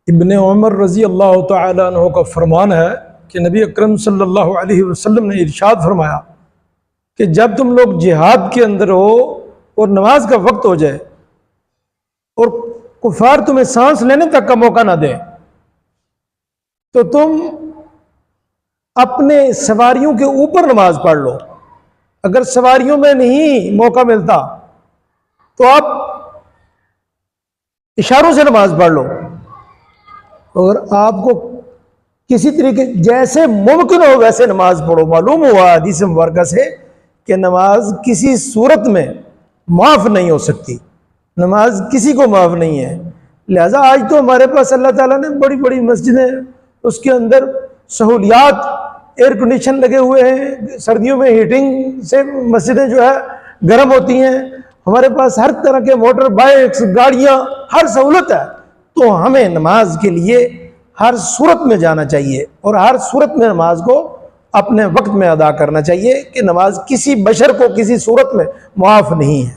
ابن عمر رضی اللہ تعالیٰ عنہ کا فرمان ہے کہ نبی اکرم صلی اللہ علیہ وسلم نے ارشاد فرمایا کہ جب تم لوگ جہاد کے اندر ہو اور نماز کا وقت ہو جائے اور کفار تمہیں سانس لینے تک کا موقع نہ دے تو تم اپنے سواریوں کے اوپر نماز پڑھ لو۔ اگر سواریوں میں نہیں موقع ملتا تو آپ اشاروں سے نماز پڑھ لو، اور آپ کو کسی طریقے جیسے ممکن ہو ویسے نماز پڑھو۔ معلوم ہوا حدیث مبارکہ سے کہ نماز کسی صورت میں معاف نہیں ہو سکتی، نماز کسی کو معاف نہیں ہے۔ لہذا آج تو ہمارے پاس اللہ تعالیٰ نے بڑی بڑی مسجدیں، اس کے اندر سہولیات، ایئر کنڈیشن لگے ہوئے ہیں، سردیوں میں ہیٹنگ سے مسجدیں جو ہے گرم ہوتی ہیں، ہمارے پاس ہر طرح کے موٹر بائکس، گاڑیاں، ہر سہولت ہے۔ تو ہمیں نماز کے لیے ہر صورت میں جانا چاہیے اور ہر صورت میں نماز کو اپنے وقت میں ادا کرنا چاہیے کہ نماز کسی بشر کو کسی صورت میں معاف نہیں ہے۔